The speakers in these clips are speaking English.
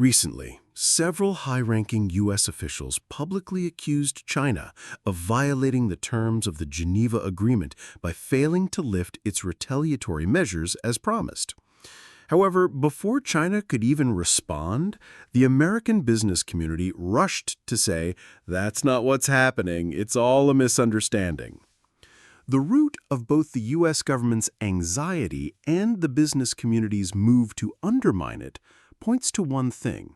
Recently, several high-ranking U.S. officials publicly accused China of violating the terms of the Geneva Agreement by failing to lift its retaliatory measures as promised. However, before China could even respond, the American business community rushed to say, "That's not what's happening, it's all a misunderstanding." The root of both the U.S. government's anxiety and the business community's move to undermine it points to one thing: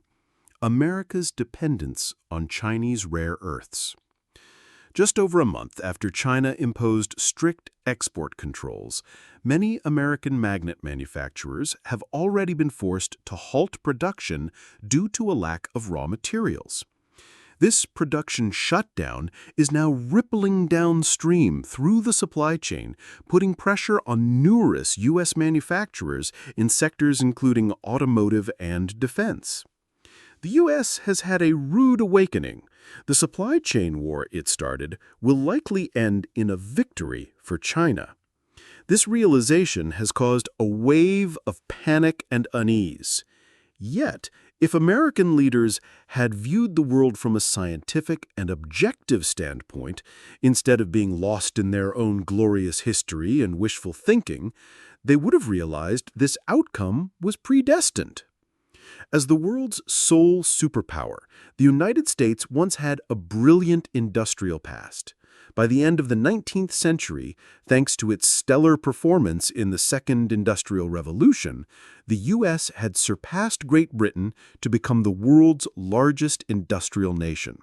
America's dependence on Chinese rare earths. Just over a month after China imposed strict export controls, many American magnet manufacturers have already been forced to halt production due to a lack of raw materials. This production shutdown is now rippling downstream through the supply chain, putting pressure on numerous U.S. manufacturers in sectors including automotive and defense. The U.S. has had a rude awakening. The supply chain war it started will likely end in a victory for China. This realization has caused a wave of panic and unease. Yet, if American leaders had viewed the world from a scientific and objective standpoint, instead of being lost in their own glorious history and wishful thinking, they would have realized this outcome was predestined. As the world's sole superpower, the United States once had a brilliant industrial past. By the end of the 19th century, thanks to its stellar performance in the Second Industrial Revolution, the U.S. had surpassed Great Britain to become the world's largest industrial nation.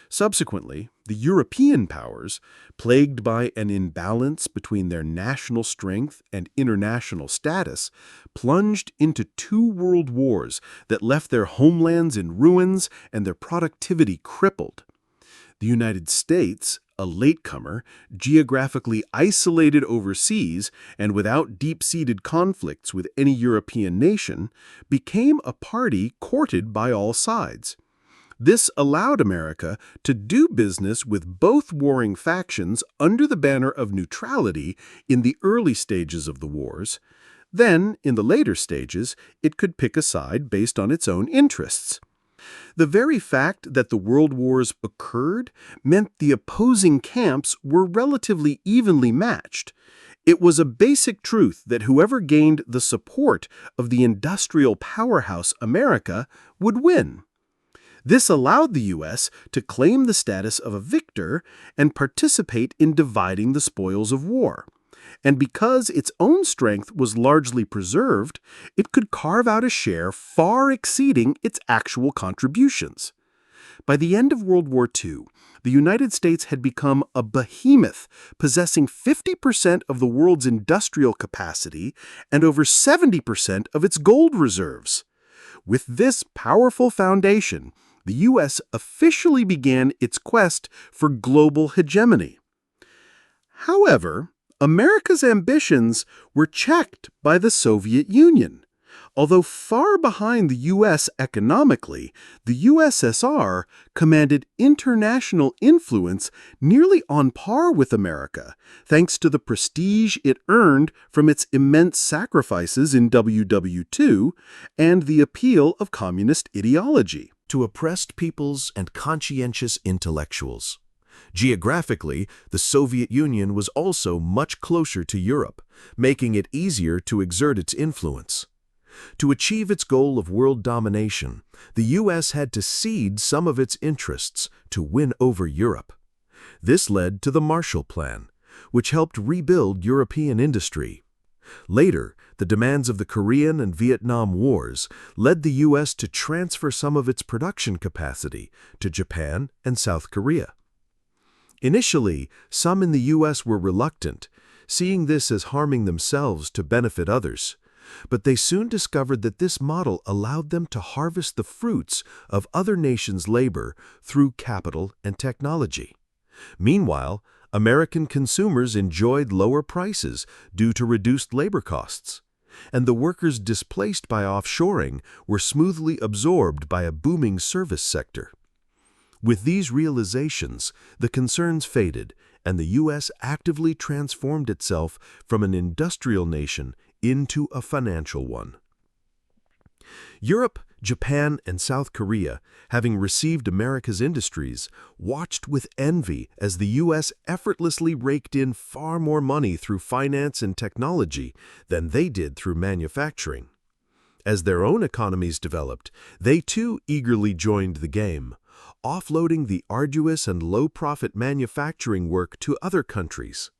Subsequently, the European powers, plagued by an imbalance between their national strength and international status, plunged into two world wars that left their homelands in ruins and their productivity crippled. The United States, a latecomer, geographically isolated overseas and without deep-seated conflicts with any European nation, became a party courted by all sides. This allowed America to do business with both warring factions under the banner of neutrality in the early stages of the wars. Then, in the later stages, it could pick a side based on its own interests. The very fact that the world wars occurred meant the opposing camps were relatively evenly matched. It was a basic truth that whoever gained the support of the industrial powerhouse America would win. This allowed the U.S. to claim the status of a victor and participate in dividing the spoils of war. And because its own strength was largely preserved, it could carve out a share far exceeding its actual contributions. By the end of World War II, the United States had become a behemoth, possessing 50% of the world's industrial capacity and over 70% of its gold reserves. With this powerful foundation, the U.S. officially began its quest for global hegemony. However, America's ambitions were checked by the Soviet Union. Although far behind the U.S. economically, the USSR commanded international influence nearly on par with America, thanks to the prestige it earned from its immense sacrifices in WW II and the appeal of communist ideology to oppressed peoples and conscientious intellectuals. Geographically, the Soviet Union was also much closer to Europe, making it easier to exert its influence. To achieve its goal of world domination, the U.S. had to cede some of its interests to win over Europe. This led to the Marshall Plan, which helped rebuild European industry. Later, the demands of the Korean and Vietnam Wars led the U.S. to transfer some of its production capacity to Japan and South Korea. Initially, some in the U.S. were reluctant, seeing this as harming themselves to benefit others. But they soon discovered that this model allowed them to harvest the fruits of other nations' labor through capital and technology. Meanwhile, American consumers enjoyed lower prices due to reduced labor costs, and the workers displaced by offshoring were smoothly absorbed by a booming service sector. With these realizations, the concerns faded, and the U.S. actively transformed itself from an industrial nation into a financial one. Europe Japan and South Korea, having received America's industries, watched with envy as the U.S. effortlessly raked in far more money through finance and technology than they did through manufacturing. As their own economies developed, they too eagerly joined the game, offloading the arduous and low-profit manufacturing work to other countries.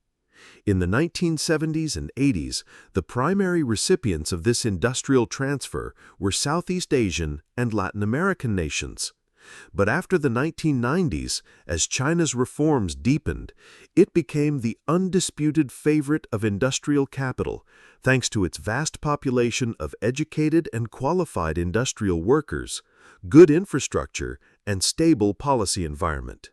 In the 1970s and 80s, the primary recipients of this industrial transfer were Southeast Asian and Latin American nations. But after the 1990s, as China's reforms deepened, it became the undisputed favorite of industrial capital, thanks to its vast population of educated and qualified industrial workers, good infrastructure, and stable policy environment.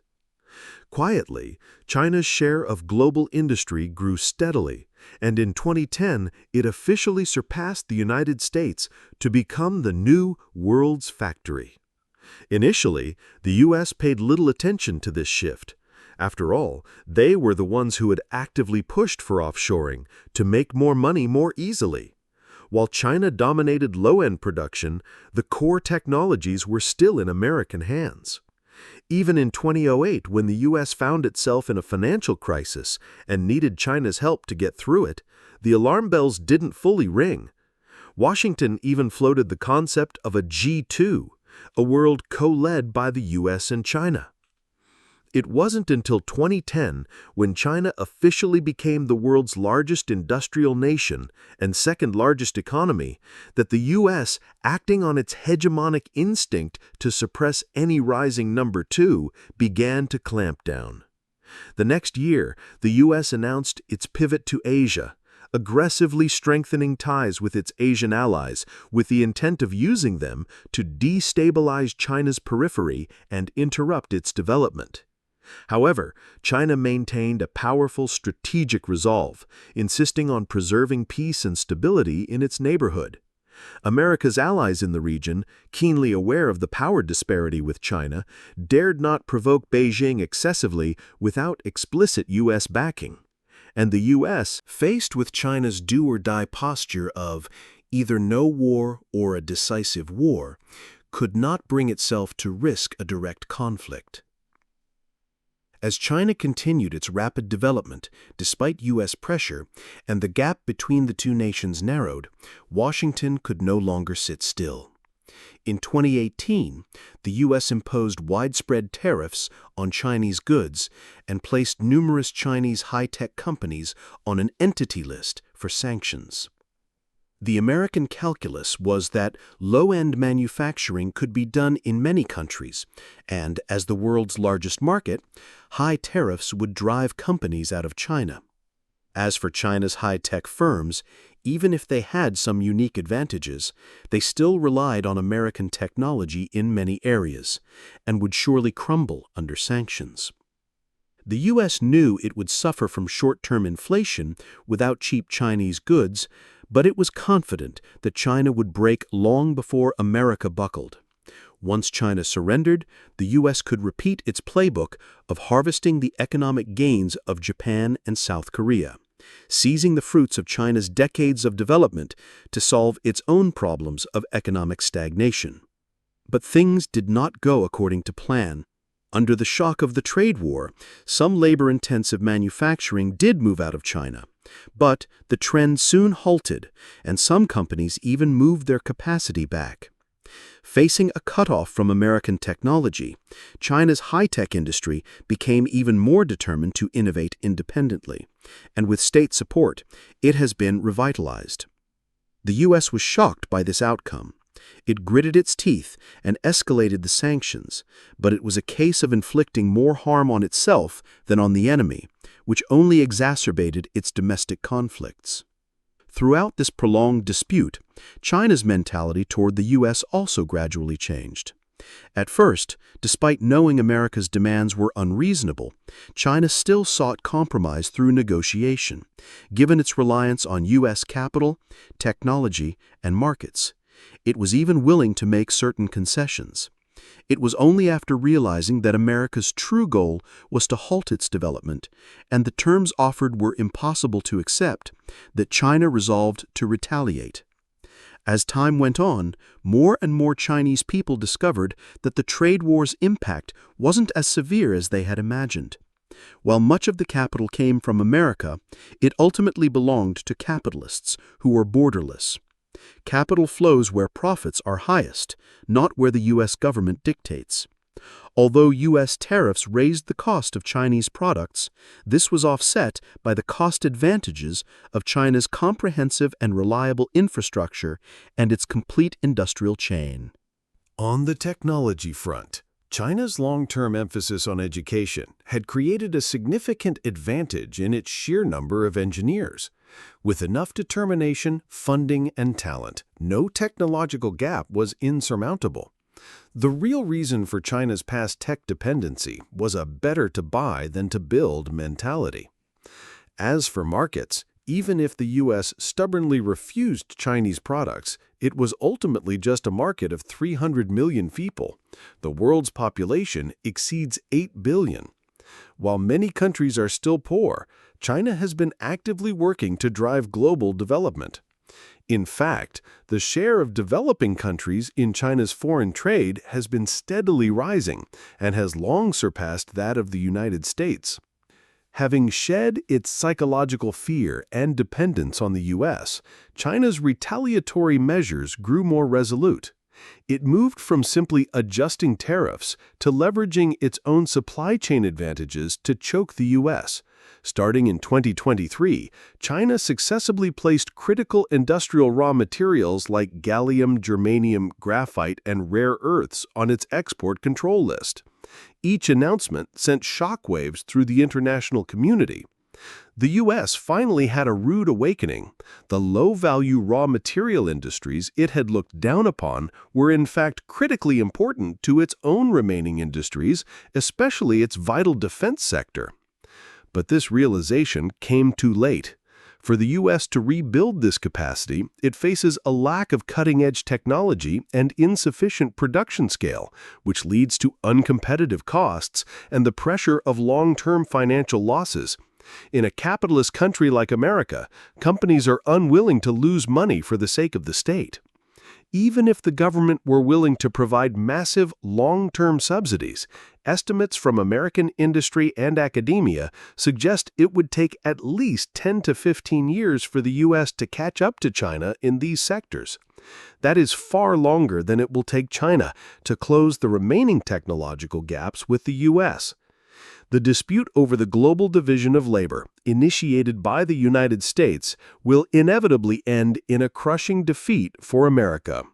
Quietly, China's share of global industry grew steadily, and in 2010 it officially surpassed the United States to become the new world's factory. Initially, the U.S. paid little attention to this shift. After all, they were the ones who had actively pushed for offshoring to make more money more easily. While China dominated low-end production, the core technologies were still in American hands. Even in 2008, when the U.S. found itself in a financial crisis and needed China's help to get through it, the alarm bells didn't fully ring. Washington even floated the concept of a G2, a world co-led by the U.S. and China. It wasn't until 2010, when China officially became the world's largest industrial nation and second-largest economy, that the U.S., acting on its hegemonic instinct to suppress any rising number two, began to clamp down. The next year, the U.S. announced its pivot to Asia, aggressively strengthening ties with its Asian allies with the intent of using them to destabilize China's periphery and interrupt its development. However, China maintained a powerful strategic resolve, insisting on preserving peace and stability in its neighborhood. America's allies in the region, keenly aware of the power disparity with China, dared not provoke Beijing excessively without explicit U.S. backing. And the U.S., faced with China's do-or-die posture of either no war or a decisive war, could not bring itself to risk a direct conflict. As China continued its rapid development, despite U.S. pressure, and the gap between the two nations narrowed, Washington could no longer sit still. In 2018, the U.S. imposed widespread tariffs on Chinese goods and placed numerous Chinese high-tech companies on an entity list for sanctions. The American calculus was that low-end manufacturing could be done in many countries, and as the world's largest market, high tariffs would drive companies out of China. As for China's high-tech firms, even if they had some unique advantages, they still relied on American technology in many areas, and would surely crumble under sanctions. The U.S. knew it would suffer from short-term inflation without cheap Chinese goods, but it was confident that China would break long before America buckled. Once China surrendered, the U.S. could repeat its playbook of harvesting the economic gains of Japan and South Korea, seizing the fruits of China's decades of development to solve its own problems of economic stagnation. But things did not go according to plan. Under the shock of the trade war, some labor-intensive manufacturing did move out of China, but the trend soon halted, and some companies even moved their capacity back. Facing a cutoff from American technology, China's high-tech industry became even more determined to innovate independently, and with state support, it has been revitalized. The U.S. was shocked by this outcome. It gritted its teeth and escalated the sanctions, but it was a case of inflicting more harm on itself than on the enemy, which only exacerbated its domestic conflicts. Throughout this prolonged dispute, China's mentality toward the U.S. also gradually changed. At first, despite knowing America's demands were unreasonable, China still sought compromise through negotiation, given its reliance on U.S. capital, technology, and markets. It was even willing to make certain concessions. It was only after realizing that America's true goal was to halt its development, and the terms offered were impossible to accept, that China resolved to retaliate. As time went on, more and more Chinese people discovered that the trade war's impact wasn't as severe as they had imagined. While much of the capital came from America, it ultimately belonged to capitalists who were borderless. Capital flows where profits are highest, not where the U.S. government dictates. Although U.S. tariffs raised the cost of Chinese products, this was offset by the cost advantages of China's comprehensive and reliable infrastructure and its complete industrial chain. On the technology front, China's long-term emphasis on education had created a significant advantage in its sheer number of engineers. With enough determination, funding, and talent, no technological gap was insurmountable. The real reason for China's past tech dependency was a better-to-buy-than-to-build mentality. As for markets, even if the U.S. stubbornly refused Chinese products, it was ultimately just a market of 300 million people. The world's population exceeds 8 billion. While many countries are still poor, China has been actively working to drive global development. In fact, the share of developing countries in China's foreign trade has been steadily rising and has long surpassed that of the United States. Having shed its psychological fear and dependence on the U.S., China's retaliatory measures grew more resolute. It moved from simply adjusting tariffs to leveraging its own supply chain advantages to choke the U.S. Starting in 2023, China successively placed critical industrial raw materials like gallium, germanium, graphite, and rare earths on its export control list. Each announcement sent shockwaves through the international community. The U.S. finally had a rude awakening. The low-value raw material industries it had looked down upon were in fact critically important to its own remaining industries, especially its vital defense sector. But this realization came too late. For the U.S. to rebuild this capacity, it faces a lack of cutting-edge technology and insufficient production scale, which leads to uncompetitive costs and the pressure of long-term financial losses. In a capitalist country like America, companies are unwilling to lose money for the sake of the state. Even if the government were willing to provide massive, long-term subsidies, estimates from American industry and academia suggest it would take at least 10 to 15 years for the U.S. to catch up to China in these sectors. That is far longer than it will take China to close the remaining technological gaps with the U.S. The dispute over the global division of labor, initiated by the United States, will inevitably end in a crushing defeat for America.